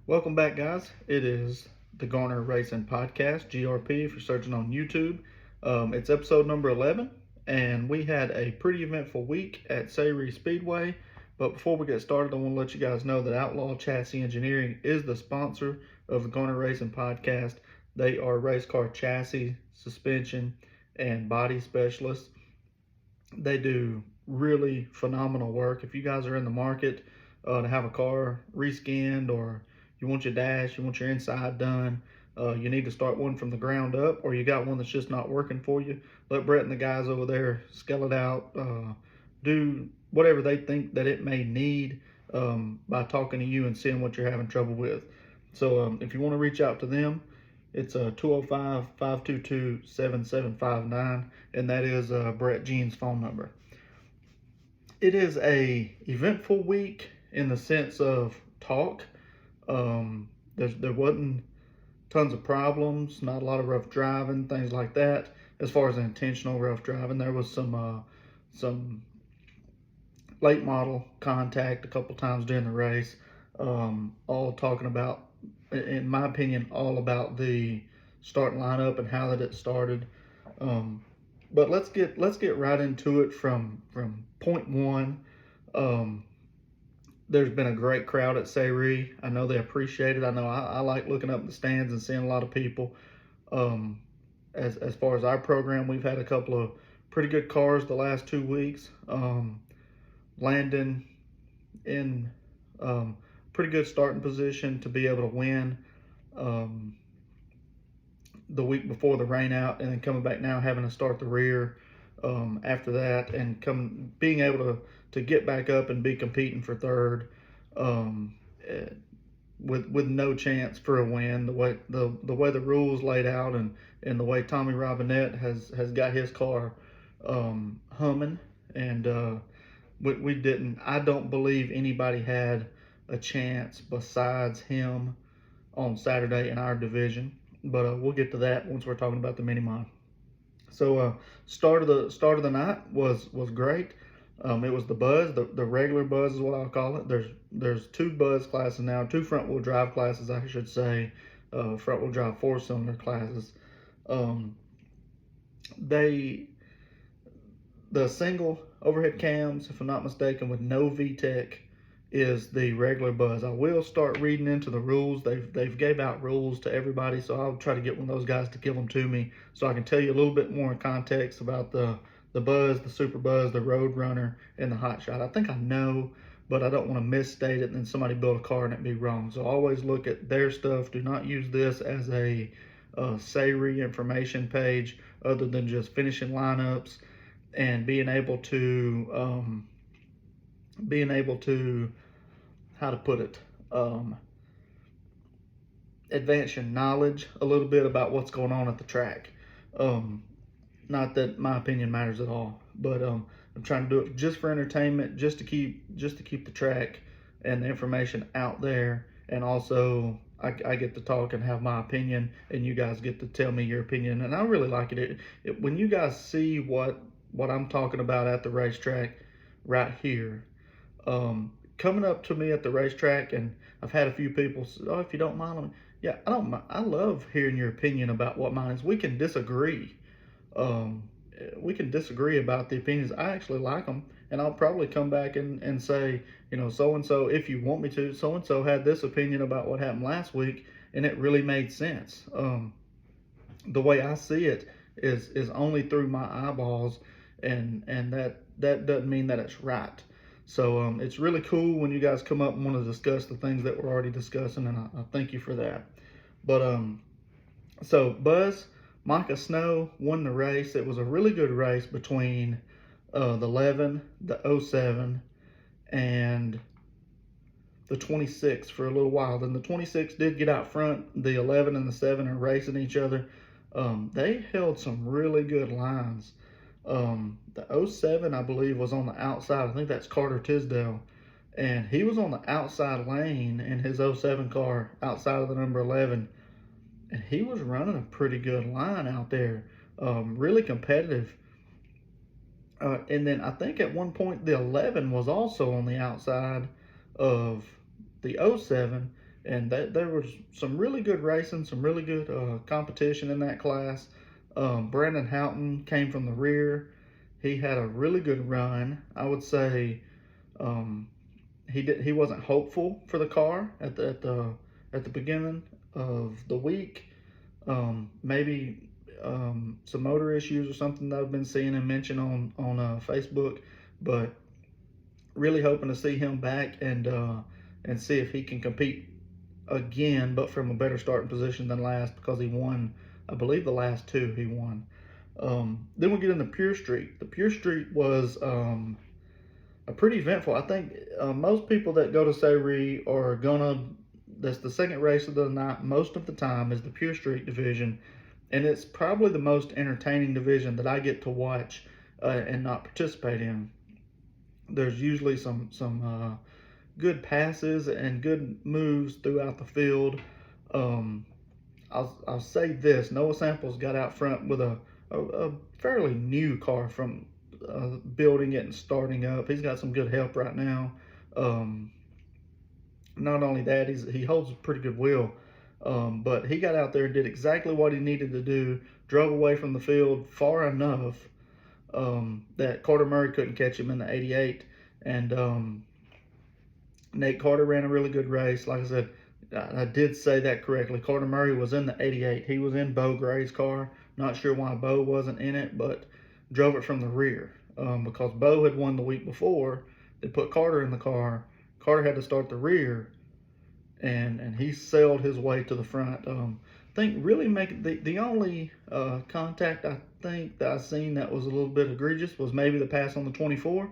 Welcome back, guys. It is the Garner Racing Podcast, GRP, if you're searching on YouTube. It's episode number 11, and we had a pretty eventful week at Sayre Speedway. But before we get started, I want to let you guys know that Outlaw Chassis Engineering is the sponsor of the Garner Racing Podcast. They are race car chassis, suspension, and body specialists. They do really phenomenal work. If you guys are in the market to have a car reskinned, or you want your dash, you want your inside done, you need to start one from the ground up, or you got one that's just not working for you, let Brett and the guys over there scale it out, do whatever they think that it may need by talking to you and seeing what you're having trouble with. So if you want to reach out to them, it's 205-522-7759, and that is Brett Jean's phone number. It is a eventful week in the sense of talk. There wasn't tons of problems, not a lot of rough driving, things like that. As far as intentional rough driving, there was some late model contact a couple times during the race. All talking about, in my opinion, all about the start lineup and how that it started. But let's get right into it from point one. There's been a great crowd at Sayre. I know they appreciate it. I know I like looking up in the stands and seeing a lot of people. As far as our program, we've had a couple of pretty good cars the last 2 weeks. Landon in pretty good starting position to be able to win the week before the rain out, and then coming back now having to start the rear after that, and being able to get back up and be competing for third with no chance for a win. The way the rules laid out, and the way Tommy Robinette has got his car humming, and we didn't. I don't believe anybody had a chance besides him on Saturday in our division. But we'll get to that once we're talking about the mini mod. So start of the night was great. It was the buzz, the regular buzz is what I'll call it. There's two buzz classes now, two front wheel drive classes, I should say, front wheel drive 4-cylinder classes. The single overhead cams, if I'm not mistaken, with no VTEC is the regular buzz. I will start reading into the rules. They've gave out rules to everybody, so I'll try to get one of those guys to give them to me so I can tell you a little bit more in context about the buzz, the super buzz, the road runner, and the hot shot. I think I know, but I don't want to misstate it and then somebody build a car and it be wrong. So always look at their stuff. Do not use this as a Sayre information page, other than just finishing lineups and being able to how to put it, advance your knowledge a little bit about what's going on at the track. Not that my opinion matters at all, but I'm trying to do it just for entertainment, just to keep the track and the information out there, and also I get to talk and have my opinion, and you guys get to tell me your opinion, and I really like it. When you guys see what I'm talking about at the racetrack right here, coming up to me at the racetrack, and I've had a few people say, "Oh, if you don't mind," yeah, I don't mind. I love hearing your opinion about what mine is. We can disagree. We can disagree about the opinions. I actually like them, and I'll probably come back and say, so-and-so, if you want me to, so-and-so had this opinion about what happened last week, and it really made sense. The way I see it is only through my eyeballs, and that doesn't mean that it's right. So it's really cool when you guys come up and want to discuss the things that we're already discussing, and I thank you for that. But so Buzz, Micah Snow won the race. It was a really good race between the 11, the 07, and the 26 for a little while. Then the 26 did get out front. The 11 and the 7 are racing each other. They held some really good lines. The 07, I believe, was on the outside. I think that's Carter Tisdale. And he was on the outside lane in his 07 car, outside of the number 11. And he was running a pretty good line out there. Really competitive. And then I think at one point the 11 was also on the outside of the 07. and there was some really good racing, some really good competition in that class. Brandon Houghton came from the rear. He had a really good run. I would say um, he wasn't hopeful for the car at the beginning of the week. Maybe some motor issues or something that I've been seeing him mention on Facebook, but really hoping to see him back and see if he can compete again, but from a better starting position than last, because he won, I believe, the last two he won. Then we get into Pure Street. The Pure Street was a pretty eventful. I think most people that go to Sayre are gonna. That's the second race of the night. Most of the time is the Pure Street division, and it's probably the most entertaining division that I get to watch and not participate in. There's usually some good passes and good moves throughout the field. Um, I'll say this: Noah Samples got out front with a fairly new car from building it and starting up. He's got some good help right now. Not only that, he holds a pretty good wheel, but he got out there and did exactly what he needed to do. Drove away from the field far enough that Carter Murray couldn't catch him in the 88, and Nate Carter ran a really good race. Like I said, I did say that correctly. Carter Murray was in the 88. He was in Bo Gray's car. Not sure why Bo wasn't in it, but drove it from the rear because Bo had won the week before. They put Carter in the car. Carter had to start the rear, and he sailed his way to the front. I think really the only contact I think that I seen that was a little bit egregious was maybe the pass on the 24.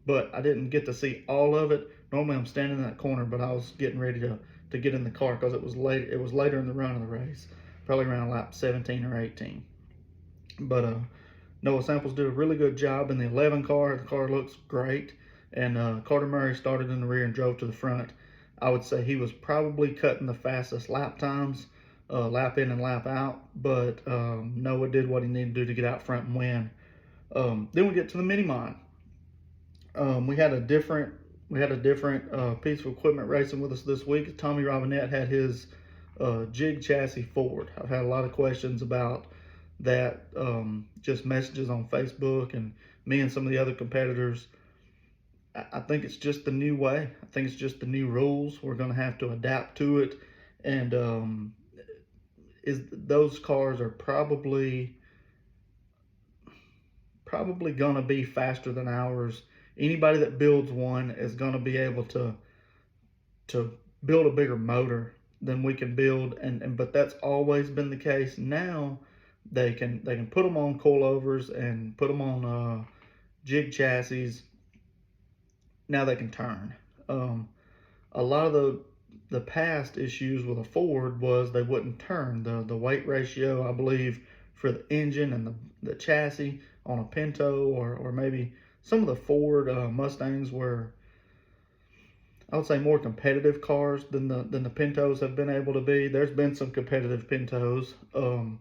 But I didn't get to see all of it. Normally I'm standing in that corner, but I was getting ready to get in the car because it was late. It was later in the run of the race, probably around lap 17 or 18. But Noah Samples did a really good job in the 11 car. The car looks great, and Carter Murray started in the rear and drove to the front. I would say he was probably cutting the fastest lap times, lap in and lap out, but Noah did what he needed to do to get out front and win. Then we get to the mini mon. We had a different piece of equipment racing with us this week. Tommy Robinette had his jig chassis Ford. I've had a lot of questions about that, just messages on Facebook, and me and some of the other competitors. I think it's just the new way. I think it's just the new rules. We're going to have to adapt to it, and those cars are probably going to be faster than ours. Anybody that builds one is going to be able to build a bigger motor than we can build, but that's always been the case. Now they can put them on coilovers and put them on jig chassis. Now they can turn. A lot of the past issues with a Ford was they wouldn't turn. The weight ratio, I believe, for the engine and the chassis on a Pinto or maybe some of the Ford Mustangs were, I would say, more competitive cars than the Pintos have been able to be. There's been some competitive Pintos,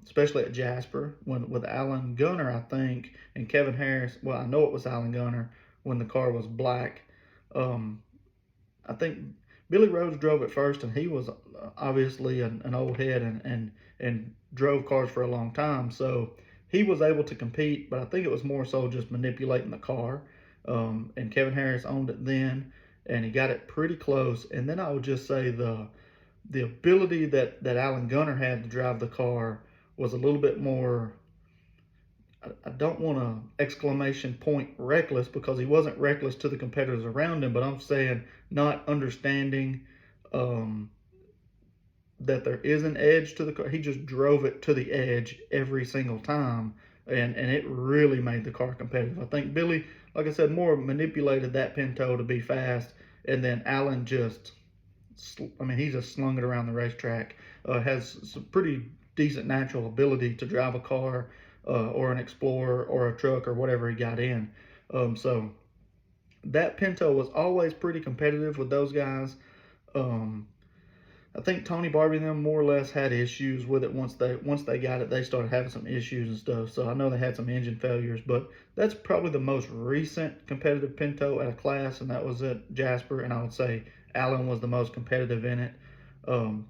especially at Jasper with Alan Gunner, I think, and Kevin Harris. Well, I know it was Alan Gunner when the car was black. I think Billy Rhodes drove it first, and he was obviously an old head and drove cars for a long time, so he was able to compete, but I think it was more so just manipulating the car. And Kevin Harris owned it then, and he got it pretty close. And then I would just say the ability that Alan Gunner had to drive the car was a little bit more, I don't want to exclamation point reckless, because he wasn't reckless to the competitors around him, but I'm saying not understanding that there is an edge to the car. He just drove it to the edge every single time, and it really made the car competitive. I think Billy, like I said, more manipulated that Pinto to be fast, and then Alan just, he just slung it around the racetrack. Has some pretty decent natural ability to drive a car or an Explorer or a truck or whatever he got in. So that Pinto was always pretty competitive with those guys. I think Tony Barbie and them more or less had issues with it. Once they got it, they started having some issues and stuff. So I know they had some engine failures, but that's probably the most recent competitive Pinto at a class, and that was at Jasper. And I would say Allen was the most competitive in it.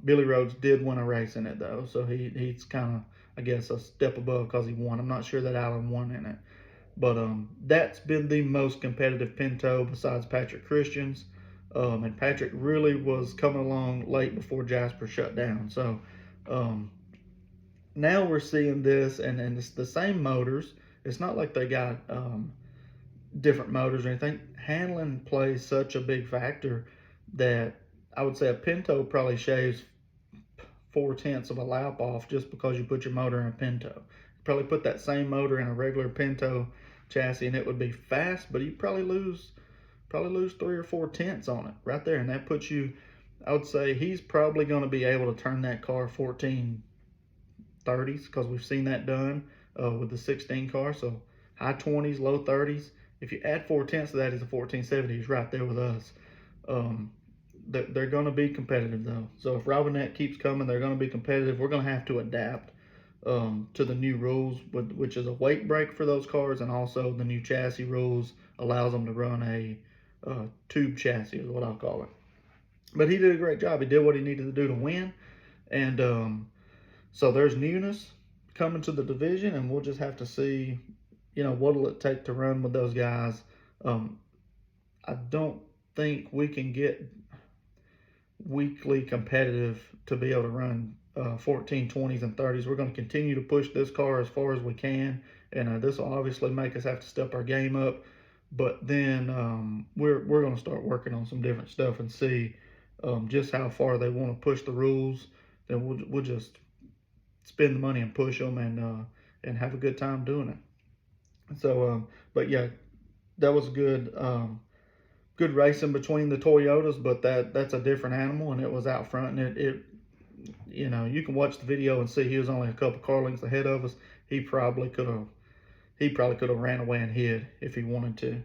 Billy Rhodes did win a race in it though, so he's kind of, I guess, a step above because he won. I'm not sure that Allen won in it, but that's been the most competitive Pinto besides Patrick Christian's. And Patrick really was coming along late before Jasper shut down. So now we're seeing this, and it's the same motors. It's not like they got different motors or anything. Handling plays such a big factor that I would say a Pinto probably shaves 4/10 of a lap off just because you put your motor in a Pinto. Probably put that same motor in a regular Pinto chassis and it would be fast, but you probably lose 3 or 4 tenths on it right there, and that puts you, I would say he's probably going to be able to turn that car 1430s because we've seen that done with the 16 car. So high 20s, low 30s. If you add 4 tenths to that, he's a 1470. He's right there with us. They're going to be competitive though. So if Robinette keeps coming, they're going to be competitive. We're going to have to adapt to the new rules, which is a weight break for those cars, and also the new chassis rules allows them to run a tube chassis is what I'll call it. But he did a great job. He did what he needed to do to win. And so there's newness coming to the division, and we'll just have to see, what'll it take to run with those guys. I don't think we can get weekly competitive to be able to run 14, 20s, and 30s. We're going to continue to push this car as far as we can, and this will obviously make us have to step our game up. But then we're going to start working on some different stuff and see just how far they want to push the rules. Then we'll just spend the money and push them and have a good time doing it. So, but yeah, that was good racing between the Toyotas. But that's a different animal, and it was out front, and it you can watch the video and see he was only a couple car lengths ahead of us. He probably could have ran away and hid if he wanted to.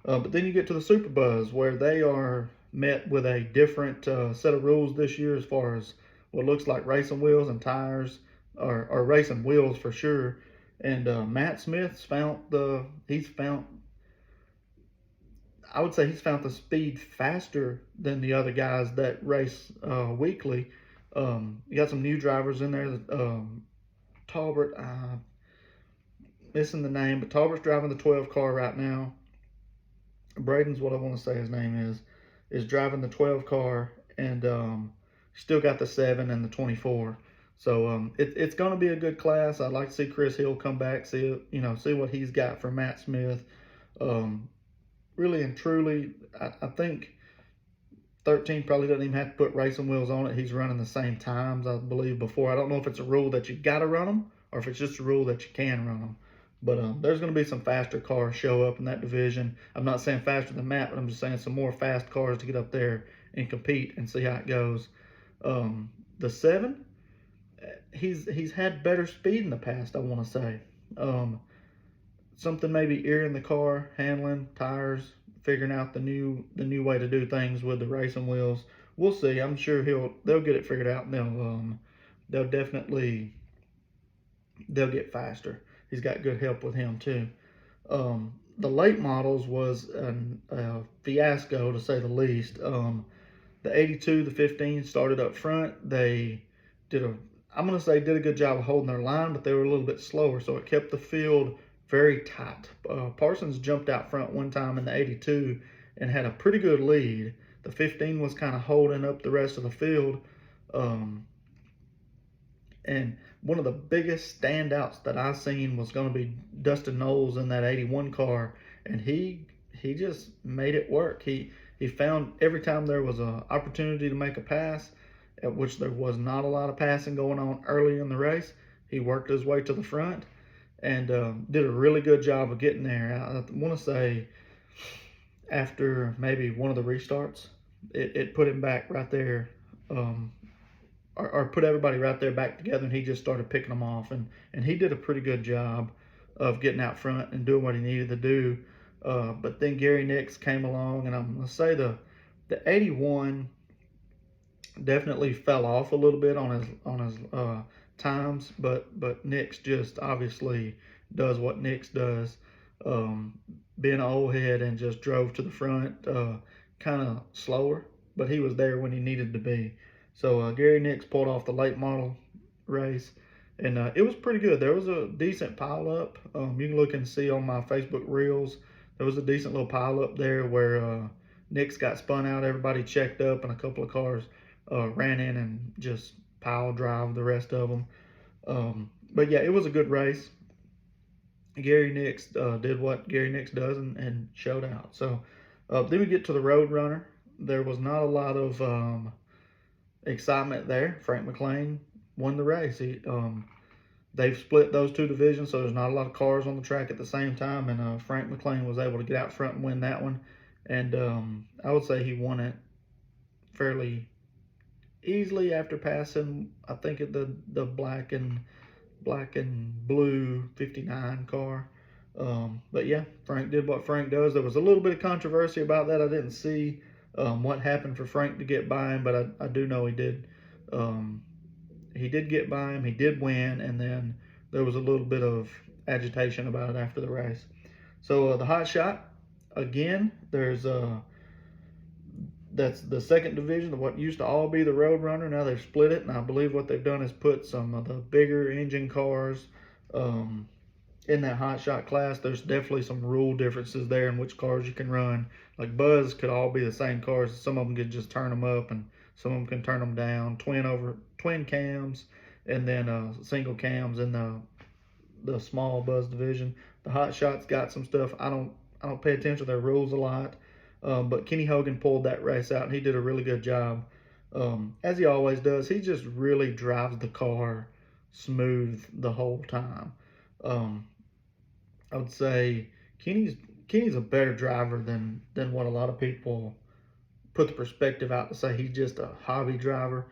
But then you get to the Super Buzz, where they are met with a different set of rules this year as far as what looks like racing wheels and tires, or racing wheels for sure. And Matt Smith's I would say he's found the speed faster than the other guys that race weekly. You got some new drivers in there. Talbot, missing the name, but Talbert's driving the 12 car right now. Braden's what I want to say his name is driving the 12 car, and still got the 7 and the 24. So it's going to be a good class. I'd like to see Chris Hill come back, see what he's got for Matt Smith. Really and truly, I think 13 probably doesn't even have to put racing wheels on it. He's running the same times, I believe, before. I don't know if it's a rule that you got to run them or if it's just a rule that you can run them. But there's going to be some faster cars show up in that division. I'm not saying faster than Matt, but I'm just saying some more fast cars to get up there and compete and see how it goes. The 7, he's had better speed in the past, I want to say. Something maybe ear in the car, handling, tires, figuring out the new way to do things with the racing wheels. We'll see. I'm sure they'll get it figured out, and they'll get faster. He's got good help with him too. The late models was a fiasco, to say the least. The 82, the 15 started up front. They did a good job of holding their line, but they were a little bit slower, so it kept the field very tight. Parsons jumped out front one time in the 82 and had a pretty good lead. The 15 was kind of holding up the rest of the field. And one of the biggest standouts that I seen was going to be Dustin Knowles in that 81 car, and he just made it work. He found every time there was an opportunity to make a pass, at which there was not a lot of passing going on early in the race, he worked his way to the front and did a really good job of getting there. I want to say after maybe one of the restarts, it put him back right there, or put everybody right there back together, and he just started picking them off. And he did a pretty good job of getting out front and doing what he needed to do. But then Gary Nix came along, and I'm going to say the 81 definitely fell off a little bit on his times, but Nix just obviously does what Nix does, being an old head, and just drove to the front kind of slower but he was there when he needed to be. So Gary Nix pulled off the late model race, and it was pretty good. There was a decent pile up. You can look and see on my Facebook reels. There was a decent little pile up there where Nix got spun out. Everybody checked up, and a couple of cars ran in and just pile drive the rest of them. But yeah, it was a good race. Gary Nix did what Gary Nix does and showed out. So then we get to the Road Runner. There was not a lot of excitement there. Frank McLean won the race. They've split those two divisions, so there's not a lot of cars on the track at the same time, and Frank McLean was able to get out front and win that one. And I would say he won it fairly easily after passing, I think, at the black and blue 59 car. But yeah, Frank did what Frank does. There was a little bit of controversy about that. I didn't see what happened for Frank to get by him, but I do know he did. He did get by him. He did win, and then there was a little bit of agitation about it after the race. So the hot shot, again, that's the second division of what used to all be the Road Runner. Now they've split it, and I believe what they've done is put some of the bigger engine cars in that hot shot class. There's definitely some rule differences there in which cars you can run. Like Buzz could all be the same cars. Some of them could just turn them up, and some of them can turn them down. Twin cams, and then single cams in the small Buzz division. The hot shot's got some stuff. I don't pay attention to their rules a lot. But Kenny Hogan pulled that race out, and he did a really good job. As he always does, he just really drives the car smooth the whole time. I would say Kenny's a better driver than what a lot of people put the perspective out to say he's just a hobby driver.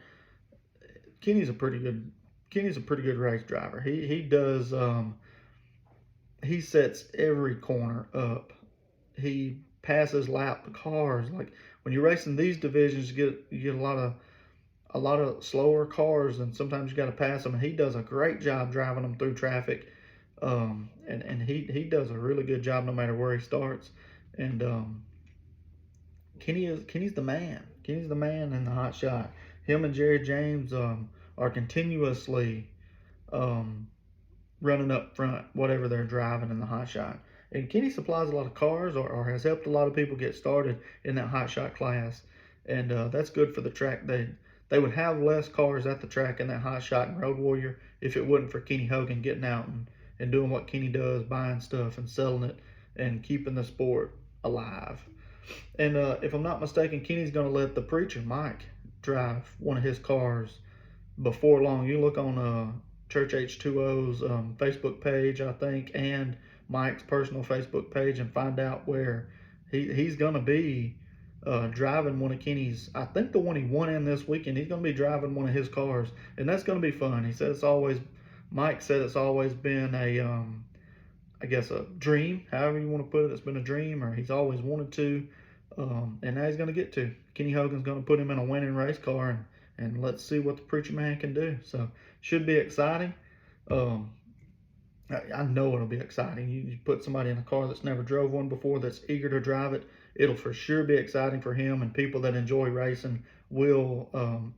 Kenny's a pretty good race driver. He does he sets every corner up. He passes lap the cars. Like when you're racing these divisions, you get a lot of slower cars, and sometimes you got to pass them. And he does a great job driving them through traffic, and he does a really good job no matter where he starts. And Kenny's the man. Kenny's the man in the hot shot. Him and Jerry James are continuously running up front, whatever they're driving in the hot shot. And Kenny supplies a lot of cars, or has helped a lot of people get started in that hot shot class. And that's good for the track. They would have less cars at the track in that hot shot and Road Warrior if it wasn't for Kenny Hogan getting out and doing what Kenny does, buying stuff and selling it and keeping the sport alive. And if I'm not mistaken, Kenny's going to let the preacher, Mike, drive one of his cars before long. You look on Church H2O's Facebook page, I think, and Mike's personal Facebook page, and find out where he's going to be driving one of Kenny's, I think the one he won in this weekend. He's going to be driving one of his cars, and that's going to be fun. He said Mike said it's always been I guess a dream, however you want to put it. It's been a dream, or he's always wanted to, and now he's going to get to. Kenny Hogan's going to put him in a winning race car, and let's see what the preacher man can do. So should be exciting. I know it'll be exciting. You put somebody in a car that's never drove one before, that's eager to drive it. It'll for sure be exciting for him, and people that enjoy racing will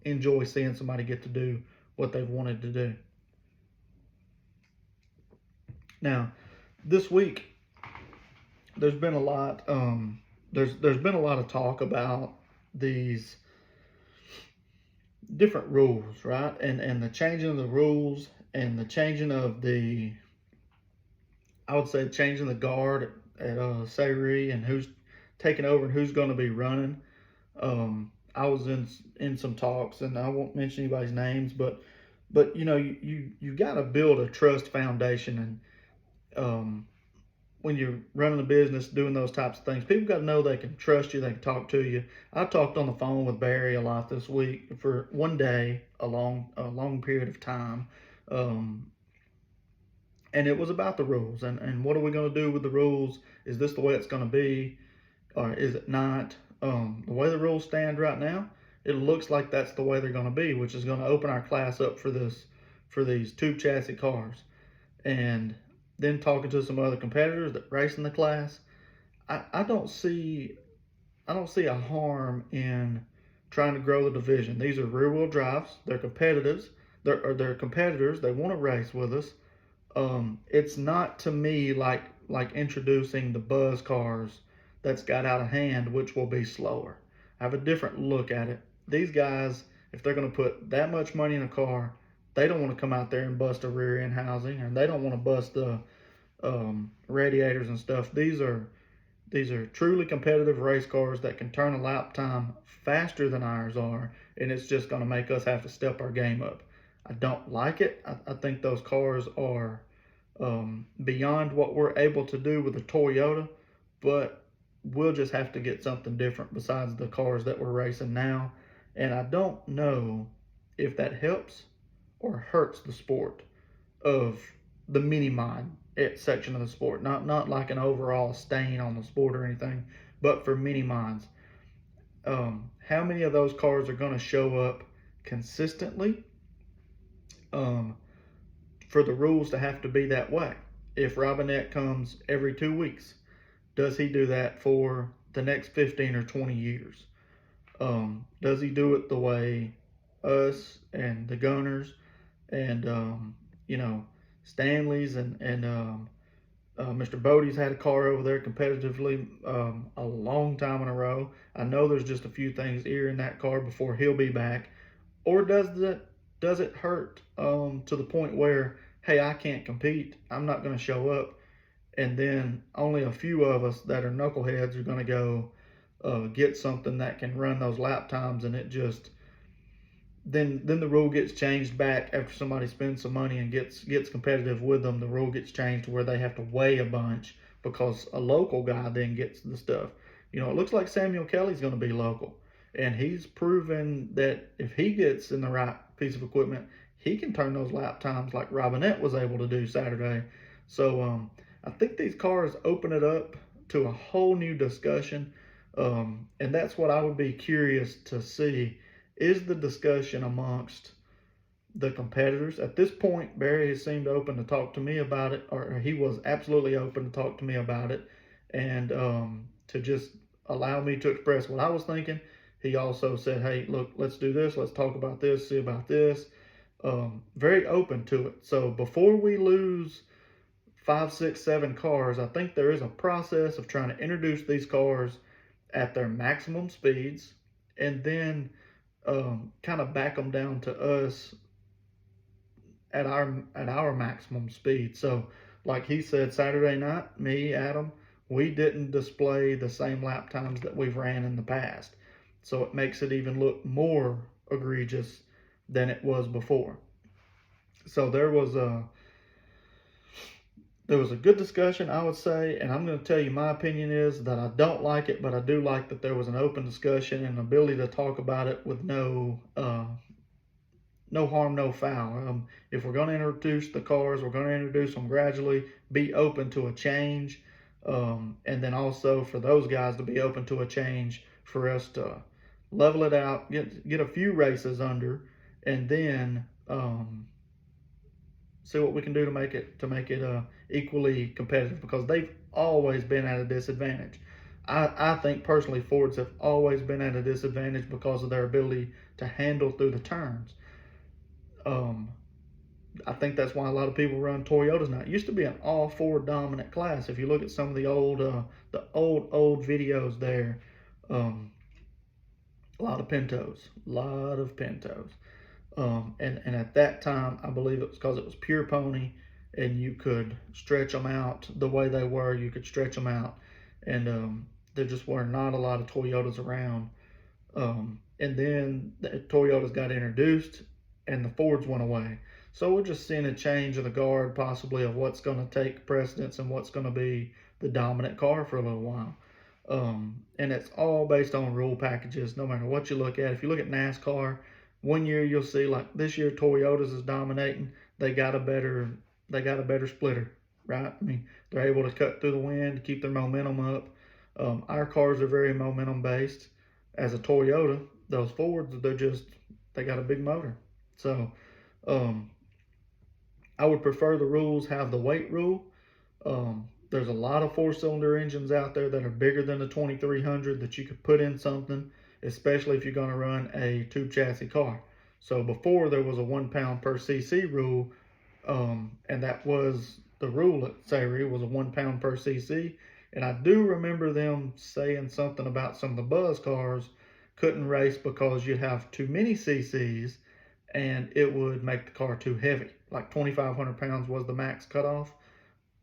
enjoy seeing somebody get to do what they've wanted to do. Now, this week there's been a lot. There's been a lot of talk about these different rules, right? And the changing of the rules and the changing of the, I would say, changing the guard at Sayre and who's taking over and who's going to be running. I was in some talks, and I won't mention anybody's names, but you know, you got to build a trust foundation, and when you're running a business, doing those types of things, people got to know they can trust you, they can talk to you. I talked on the phone with Barry a lot this week for one day, a long period of time. And it was about the rules, and what are we going to do with the rules? Is this the way it's going to be, or is it not? The way the rules stand right now, it looks like that's the way they're going to be, which is going to open our class up for these tube chassis cars. And then talking to some other competitors that race in the class, I don't see a harm in trying to grow the division. These are rear-wheel drives. They're competitors. They're competitors. They want to race with us. It's not to me like introducing the buzz cars that's got out of hand, which will be slower. I have a different look at it. These guys, if they're going to put that much money in a car, they don't want to come out there and bust a rear end housing, and they don't want to bust the radiators and stuff. These are truly competitive race cars that can turn a lap time faster than ours are, and it's just going to make us have to step our game up. I don't like it. I think those cars are beyond what we're able to do with a Toyota, but we'll just have to get something different besides the cars that we're racing now. And I don't know if that helps or hurts the sport of the mini mod section of the sport. Not like an overall stain on the sport or anything, but for mini mods. How many of those cars are going to show up consistently for the rules to have to be that way? If Robinette comes every 2 weeks, does he do that for the next 15 or 20 years? Does he do it the way us and the Gunners and Stanley's and Mr. Bodie's had a car over there competitively a long time in a row? I know there's just a few things here in that car before he'll be back. Or does it hurt to the point where, hey, I can't compete, I'm not going to show up, and then only a few of us that are knuckleheads are going to go get something that can run those lap times, and it just then the rule gets changed back after somebody spends some money and gets competitive with them. The rule gets changed to where they have to weigh a bunch because a local guy then gets the stuff. It looks like Samuel Kelly's going to be local, and he's proven that if he gets in the right piece of equipment, he can turn those lap times like Robinette was able to do Saturday. So I think these cars open it up to a whole new discussion, and that's what I would be curious to see, is the discussion amongst the competitors. At this point, Barry has seemed open to talk to me about it, or he was absolutely open to talk to me about it, and to just allow me to express what I was thinking. He also said, hey, look, let's do this. Let's talk about this, see about this. Very open to it. So before we lose 5, 6, 7 cars, I think there is a process of trying to introduce these cars at their maximum speeds, and then kind of back them down to us at our maximum speed. So like he said, Saturday night, me, Adam, we didn't display the same lap times that we've ran in the past. So it makes it even look more egregious than it was before. So there was a good discussion, I would say, and I'm going to tell you my opinion is that I don't like it, but I do like that there was an open discussion and ability to talk about it with no harm, no foul. If we're going to introduce the cars, we're going to introduce them gradually, be open to a change, and then also for those guys to be open to a change, for us to level it out, get a few races under, and then see what we can do to make it equally competitive, because they've always been at a disadvantage. I think personally Fords have always been at a disadvantage because of their ability to handle through the turns. I think that's why a lot of people run Toyotas now. It used to be an all Ford dominant class. If you look at some of the old videos there, a lot of Pintos. And at that time, I believe it was because it was pure pony, and you could stretch them out the way they were. You could stretch them out, and there just were not a lot of Toyotas around. And then the Toyotas got introduced, and the Fords went away. So we're just seeing a change of the guard, possibly, of what's going to take precedence and what's going to be the dominant car for a little while. And it's all based on rule packages, no matter what you look at. If you look at NASCAR, one year you'll see, like this year, Toyotas is dominating. They got a better splitter, right? I mean, they're able to cut through the wind, keep their momentum up. Our cars are very momentum based. As a Toyota, those Fords, they got a big motor. So I would prefer the rules have the weight rule. There's a lot of 4-cylinder engines out there that are bigger than the 2300 that you could put in something especially if you're going to run a tube chassis car. So before there was a 1 pound per cc rule, and that was the rule at Sayre, was a 1 pound per cc. And I do remember them saying something about some of the buzz cars couldn't race because you'd have too many cc's and it would make the car too heavy. Like 2,500 pounds was the max cutoff.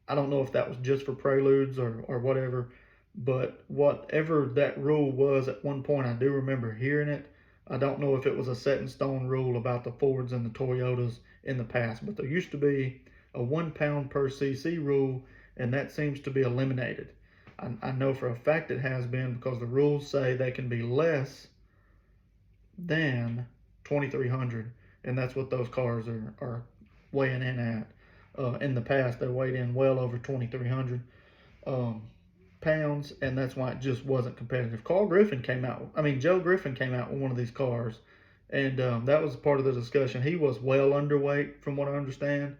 I don't know if that was just for preludes or whatever, but whatever that rule was at one point, I do remember hearing it. I don't know if it was a set in stone rule about the Fords and the Toyotas in the past, but there used to be a 1 pound per cc rule, and that seems to be eliminated. I know for a fact it has been, because the rules say they can be less than 2,300, and that's what those cars are weighing in at. In the past, they weighed in well over 2,300 pounds, and that's why it just wasn't competitive. Joe Griffin came out with one of these cars, and that was part of the discussion. He was well underweight, from what I understand,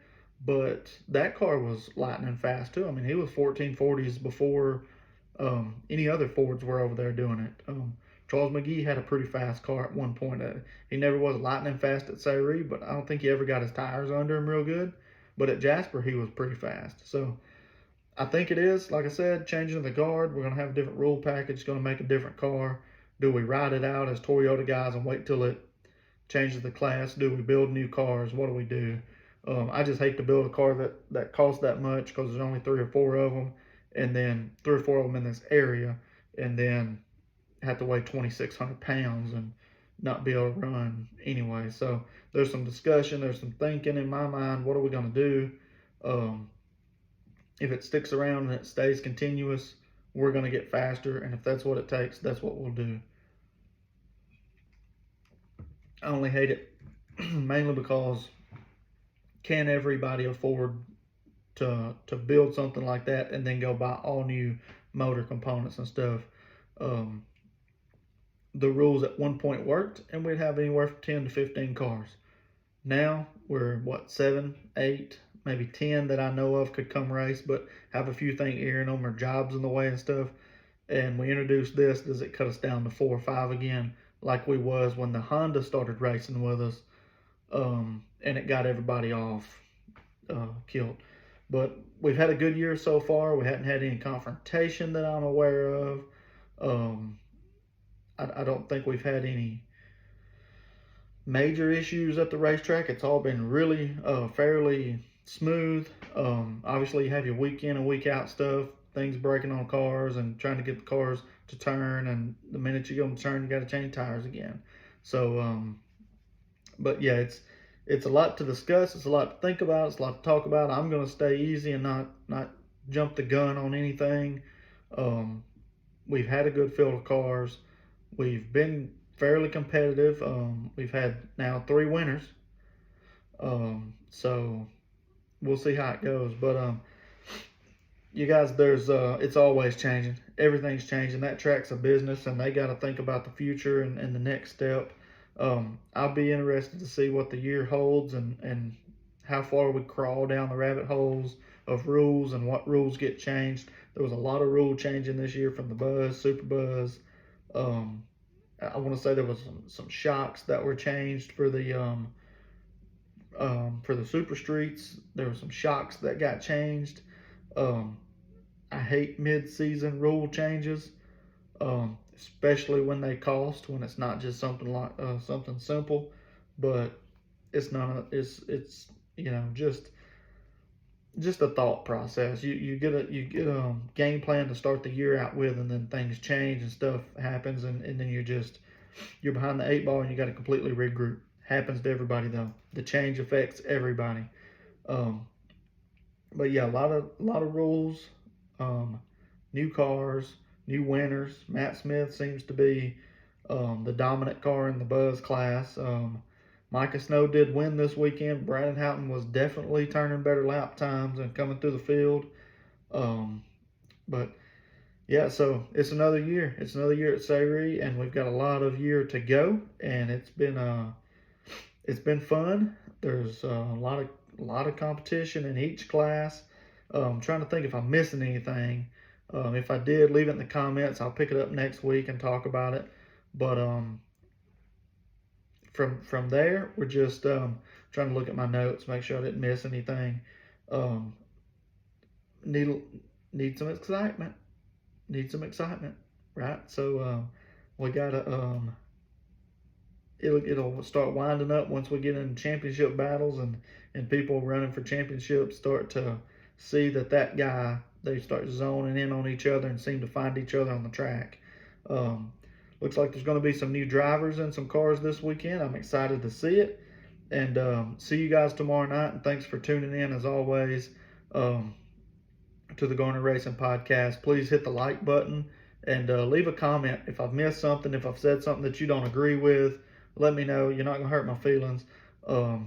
but that car was lightning fast too. I mean, he was 1440s before any other Fords were over there doing it. Charles McGee had a pretty fast car at one point. He never was lightning fast at Sayre, but I don't think he ever got his tires under him real good. But at Jasper, he was pretty fast. So I think it is, like I said, changing the guard. We're going to have a different rule package, going to make a different car. Do we ride it out as Toyota guys and wait till it changes the class? Do we build new cars? What do we do? I just hate to build a car that costs that much, because there's only 3 or 4 of them, and then 3 or 4 of them in this area, and then have to weigh 2,600 pounds and not be able to run anyway. So there's some discussion, there's some thinking in my mind. What are we going to do? If it sticks around and it stays continuous, we're going to get faster, and if that's what it takes, that's what we'll do. I only hate it mainly because can everybody afford to build something like that and then go buy all new motor components and stuff? The rules at one point worked, and we'd have anywhere from 10 to 15 cars. Now we're 7, 8, maybe 10 that I know of could come race, but have a few things airing them or jobs in the way and stuff. And we introduced this. Does it cut us down to 4 or 5 again, like we was when the Honda started racing with us? And it got everybody off killed. But we've had a good year so far. We hadn't had any confrontation that I'm aware of. I don't think we've had any major issues at the racetrack. It's all been really fairly smooth. Obviously, you have your week in and week out stuff, things breaking on cars and trying to get the cars to turn, and the minute you go to turn, you got to change tires again. So, but yeah, it's a lot to discuss. It's a lot to think about. It's a lot to talk about. I'm going to stay easy and not jump the gun on anything. We've had a good field of cars. We've been fairly competitive. We've had now 3 winners. So we'll see how it goes. But you guys, it's always changing. Everything's changing. That track's a business, and they got to think about the future and the next step. I'll be interested to see what the year holds and how far we crawl down the rabbit holes of rules and what rules get changed. There was a lot of rule changing this year from the Buzz, Super Buzz. I want to say there was some shocks that were changed for the Super Streets. There were some shocks that got changed. I hate mid-season rule changes, especially when they cost, when it's not just something like something simple, but it's not. It's just a thought process. You get a game plan to start the year out with, and then things change and stuff happens, and then you're behind the 8 ball and you got to completely regroup. Happens to everybody though. The change affects everybody. But yeah, a lot of rules, new cars, new winners. Matt Smith seems to be the dominant car in the Buzz class. Micah Snow did win this weekend. Brandon Houghton was definitely turning better lap times and coming through the field. But yeah, so it's another year. It's another year at Sayre, and we've got a lot of year to go. And it's been fun. There's a lot of competition in each class. I'm trying to think if I'm missing anything. If I did, leave it in the comments. I'll pick it up next week and talk about it. But from there, we're just trying to look at my notes, make sure I didn't miss anything. Um, need need some excitement. Need some excitement, right? So we gotta it'll start winding up once we get in championship battles, and people running for championships start to see that guy, they start zoning in on each other and seem to find each other on the track. Um, Looks like there's going to be some new drivers and some cars this weekend. I'm excited to see it, and see you guys tomorrow night. And thanks for tuning in as always to the Garner Racing Podcast. Please hit the like button and leave a comment if I've missed something, if I've said something that you don't agree with. Let me know. You're not going to hurt my feelings. I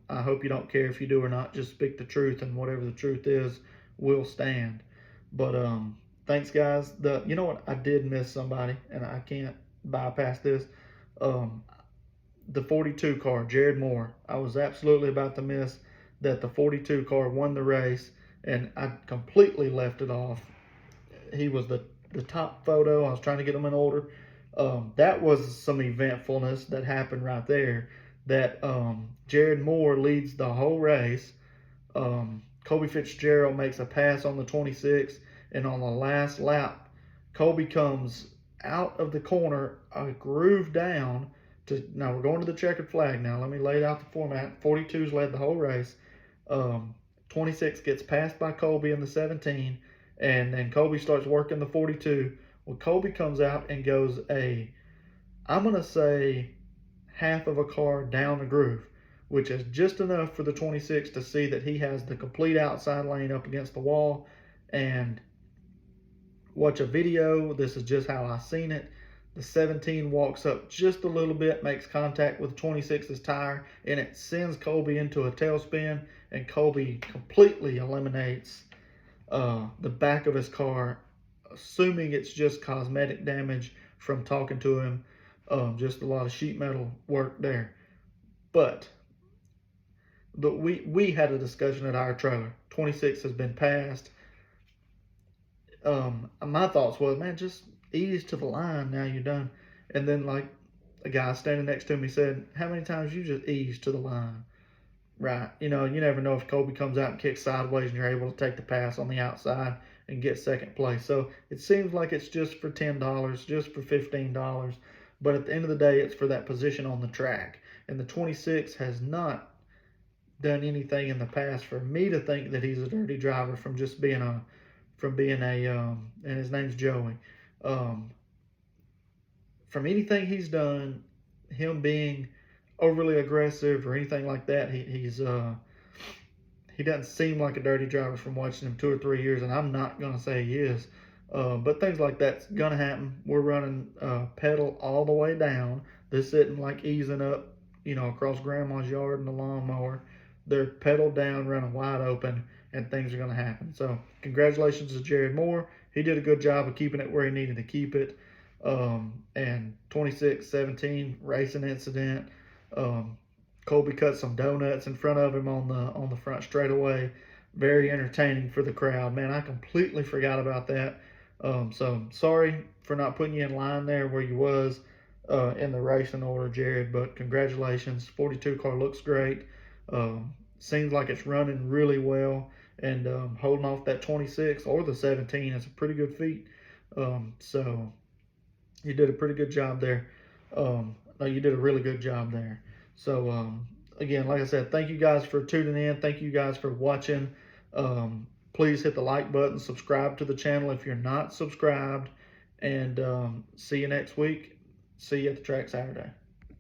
hope you don't care if you do or not. Just speak the truth, and whatever the truth is will stand. But thanks, guys. You know what? I did miss somebody, and I can't bypass this. The 42 car, Jared Moore. I was absolutely about to miss that the 42 car won the race, and I completely left it off. He was the top photo. I was trying to get him in order. That was some eventfulness that happened right there. That Jared Moore leads the whole race. Kobe Fitzgerald makes a pass on the 26, and on the last lap, Kobe comes out of the corner, a groove down. Now we're going to the checkered flag. Now let me lay out the format. 42's led the whole race. 26 gets passed by Kobe in the 17, and then Kobe starts working the 42. Well, Kobe comes out and goes I'm going to say, half of a car down the groove, which is just enough for the 26 to see that he has the complete outside lane up against the wall. And watch a video. This is just how I seen it. The 17 walks up just a little bit, makes contact with 26's tire, and it sends Kobe into a tailspin, and Kobe completely eliminates the back of his car, assuming it's just cosmetic damage from talking to him. Just a lot of sheet metal work there. But we had a discussion at our trailer. 26 has been passed. My thoughts was, man, just ease to the line, now you're done. And then, like, a guy standing next to me said, how many times you just ease to the line? Right. You know, you never know if Kobe comes out and kicks sideways and you're able to take the pass on the outside and get second place. So it seems like it's just for $10, just for $15. But at the end of the day, it's for that position on the track. And the 26 has not done anything in the past for me to think that he's a dirty driver from just being and his name's Joey. From anything he's done, him being overly aggressive or anything like that, he doesn't seem like a dirty driver from watching him 2 or 3 years, and I'm not going to say he is. But things like that's going to happen. We're running pedal all the way down. This isn't like easing up, across grandma's yard in the lawnmower. They're pedal down, running wide open, and things are going to happen. So congratulations to Jared Moore. He did a good job of keeping it where he needed to keep it. And 26-17 racing incident. Colby cut some donuts in front of him on the front straightaway. Very entertaining for the crowd. Man, I completely forgot about that. So sorry for not putting you in line there where you was in the racing order, Jared, but congratulations. 42 car looks great. Seems like it's running really well, and holding off that 26 or the 17 is a pretty good feat. So you did a pretty good job there. No, you did a really good job there. So again, like I said, thank you guys for tuning in. Thank you guys for watching. Please hit the like button, subscribe to the channel if you're not subscribed, and see you next week. See you at the track Saturday.